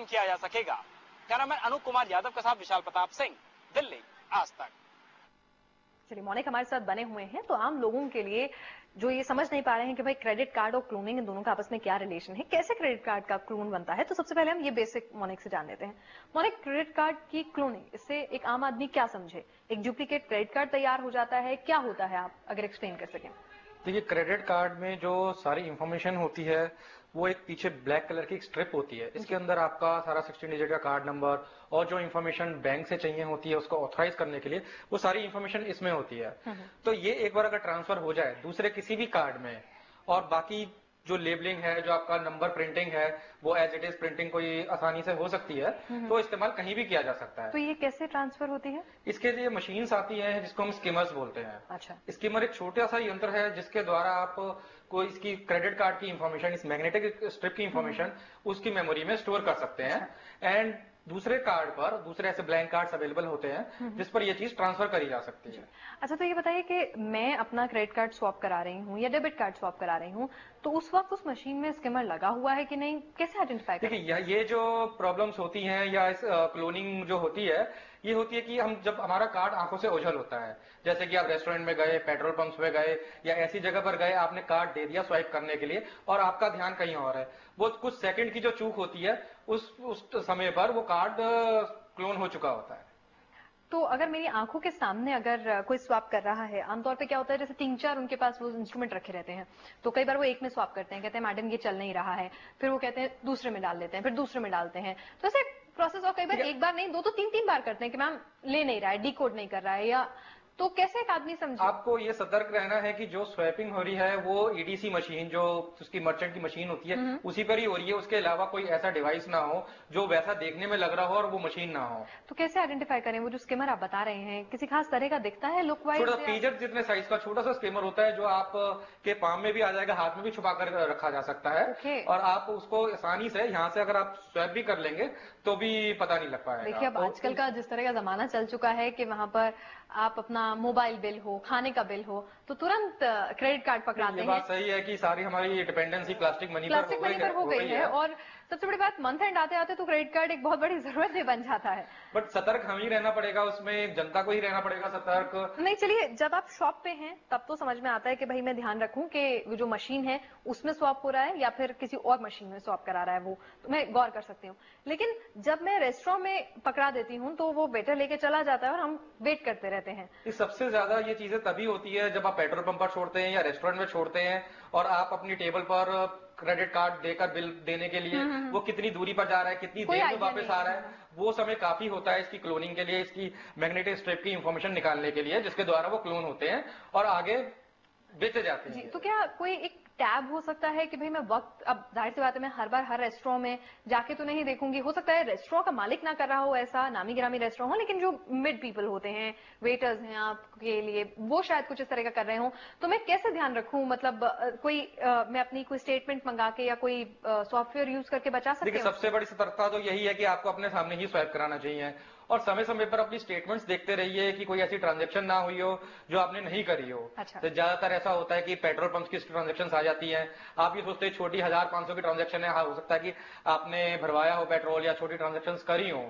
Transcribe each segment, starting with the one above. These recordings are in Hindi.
खत्म किया जा सकेगा। कैमरामैन अनूप कुमार यादव के साथ विशाल प्रताप सिंह, दिल्ली, आज तक। चलिए, मौलिक हमारे साथ बने हुए हैं, तो आम लोगों के लिए जो ये समझ नहीं पा रहे हैं कि भाई क्रेडिट कार्ड और क्लोनिंग इन दोनों का आपस में क्या रिलेशन है, कैसे क्रेडिट कार्ड का क्लोन बनता है, तो सबसे पहले हम ये बेसिक मौलिक से जान लेते हैं। मौलिक, क्रेडिट कार्ड की क्लोनिंग, इससे एक आम आदमी क्या समझे? एक डुप्लीकेट क्रेडिट कार्ड तैयार हो जाता है, क्या होता है, आप अगर एक्सप्लेन कर सकें। देखिए, क्रेडिट कार्ड में जो सारी इंफॉर्मेशन होती है वो एक पीछे ब्लैक कलर की एक स्ट्रिप होती है। इसके अंदर आपका सारा 16 डिजिट का कार्ड नंबर और जो इंफॉर्मेशन बैंक से चाहिए होती है उसको ऑथराइज करने के लिए, वो सारी इंफॉर्मेशन इसमें होती है। तो ये एक बार अगर ट्रांसफर हो जाए दूसरे किसी भी कार्ड में, और बाकी जो लेबलिंग है, जो आपका नंबर प्रिंटिंग है, वो एज इट इज प्रिंटिंग कोई आसानी से हो सकती है, तो इस्तेमाल कहीं भी किया जा सकता है। तो ये कैसे ट्रांसफर होती है? इसके लिए मशीन्स आती हैं जिसको हम स्किमर्स बोलते हैं। अच्छा। स्किमर एक छोटा सा यंत्र है जिसके द्वारा आप को इसकी क्रेडिट कार्ड की इंफॉर्मेशन, इस मैग्नेटिक स्ट्रिप की इंफॉर्मेशन उसकी मेमोरी में स्टोर कर सकते हैं। एंड दूसरे कार्ड पर दूसरे ऐसे ब्लैंक कार्ड्स अवेलेबल होते हैं जिस पर ये चीज ट्रांसफर करी जा सकती है। अच्छा, तो ये बताइए कि मैं अपना क्रेडिट कार्ड स्वैप करा रही हूँ या डेबिट कार्ड स्वैप करा रही हूँ, तो उस वक्त उस मशीन में स्किमर लगा हुआ है कि नहीं, कैसे आइडेंटिफाई करें? देखिए, ये जो प्रॉब्लम्स होती हैं या इस क्लोनिंग जो होती है, ये होती है कि हम जब हमारा कार्ड आंखों से ओझल होता है, जैसे कि आप रेस्टोरेंट में गए, पेट्रोल पंप्स पे गए या ऐसी जगह पर गए, आपने कार्ड दे दिया स्वाइप करने के लिए और आपका ध्यान कहीं और है, वो कुछ सेकंड की जो चूक होती है उस समय पर वो कार्ड क्लोन हो चुका होता है। तो अगर मेरी आंखों के सामने अगर कोई स्वैप कर रहा है, आमतौर पे क्या होता है, जैसे 3-4 उनके पास वो इंस्ट्रूमेंट रखे रहते हैं, तो कई बार वो एक में स्वैप करते हैं, कहते हैं मैडम ये चल नहीं रहा है, फिर वो कहते हैं दूसरे में डाल देते हैं, फिर दूसरे में डालते हैं, तो ऐसे प्रोसेस और कई बार एक बार नहीं, 2 तो 3 बार करते हैं कि मैम ले नहीं रहा है, डिकोड नहीं कर रहा है, या तो कैसे एक आदमी समझे? आपको ये सतर्क रहना है कि जो स्वैपिंग हो रही है वो ईडीसी मशीन, जो उसकी मर्चेंट की मशीन होती है, उसी पर ही हो रही है। उसके अलावा कोई ऐसा डिवाइस ना हो जो वैसा देखने में लग रहा हो और वो मशीन ना हो। तो कैसे आइडेंटिफाई करें? वो जो स्किमर आप बता रहे हैं, किसी खास तरह का दिखता है लुक वाइज? छोटा पेजर जितने साइज का छोटा सा स्किमर होता है जो आप के पाम में भी आ जाएगा, हाथ में भी छुपा कर रखा जा सकता है। और आप उसको आसानी से यहाँ से अगर आप स्वैप भी कर लेंगे तो भी पता नहीं लग पाएगा। देखिए, अब आजकल का जिस तरह का जमाना चल चुका है कि वहां पर आप अपना मोबाइल बिल हो, खाने का बिल हो, तो तुरंत क्रेडिट कार्ड पकड़ाते हैं। ये बात सही है कि सारी हमारी डिपेंडेंसी प्लास्टिक मनी पर हो गई है। और सबसे बड़ी बात, मंथ एंड आते आते तो क्रेडिट कार्ड एक बहुत बड़ी जरूरत भी बन जाता है। बट सतर्क हम ही रहना पड़ेगा, उसमें जनता को ही रहना पड़ेगा सतर्क। नहीं, चलिए, जब आप शॉप पे हैं तब तो समझ में आता है कि भाई मैं ध्यान रखूं कि जो मशीन है उसमें स्वैप हो रहा है या फिर किसी और मशीन में स्वैप करा रहा है, वो तो मैं गौर कर सकती हूँ। लेकिन जब मैं रेस्टोरेंट में पकड़ा देती हूँ तो वो वेटर लेके चला जाता है और हम वेट करते रहते हैं। सबसे ज्यादा ये चीजें तभी होती है जब आप पेट्रोल पंप पर छोड़ते हैं या रेस्टोरेंट में छोड़ते हैं और आप अपनी टेबल पर क्रेडिट कार्ड देकर बिल देने के लिए वो कितनी दूरी पर जा रहा है, कितनी देर में वापस आ रहा है, वो समय काफी होता है इसकी क्लोनिंग के लिए, इसकी मैग्नेटिक स्ट्रिप की इंफॉर्मेशन निकालने के लिए, जिसके द्वारा वो क्लोन होते हैं और आगे बेचे जाते हैं। तो क्या कोई एक टैब हो सकता है कि भाई मैं वक्त, अब जाहिर सी बात है मैं हर बार हर रेस्टोरेंट में जाके तो नहीं देखूंगी, हो सकता है रेस्टोरेंट का मालिक ना कर रहा हो, ऐसा नामी गिरामी रेस्टोरेंट हो, लेकिन जो मिड पीपल होते हैं, वेटर्स हैं आपके लिए, वो शायद कुछ इस तरह का कर रहे हो, तो मैं कैसे ध्यान रखूं? मतलब मैं अपनी कोई स्टेटमेंट मंगा के या कोई सॉफ्टवेयर यूज करके बचा सकती हूँ? सबसे बड़ी सतर्कता तो यही है कि आपको अपने सामने ही स्वैप कराना चाहिए और समय समय पर अपनी स्टेटमेंट्स देखते रहिए कि कोई ऐसी ट्रांजैक्शन ना हुई हो जो आपने नहीं करी हो। अच्छा। तो ज्यादातर ऐसा होता है कि पेट्रोल पंप की ट्रांजैक्शन आ जाती है, आप ये सोचते हैं छोटी 1500 की ट्रांजैक्शन है, हाँ हो सकता है कि आपने भरवाया हो पेट्रोल या छोटी ट्रांजैक्शन करी हो,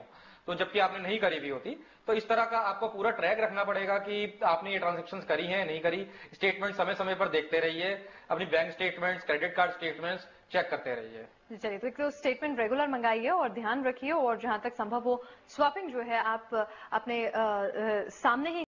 तो जबकि आपने नहीं करी भी होती। तो इस तरह का आपको पूरा ट्रैक रखना पड़ेगा कि आपने ये ट्रांजैक्शंस करी हैं नहीं करी। स्टेटमेंट समय समय पर देखते रहिए, अपनी bank statements, credit card statements check करते रहिए। चलिए, तो एक स्टेटमेंट रेगुलर मंगाइए और ध्यान रखिए, और जहां तक संभव हो स्वैपिंग जो है आप अपने सामने ही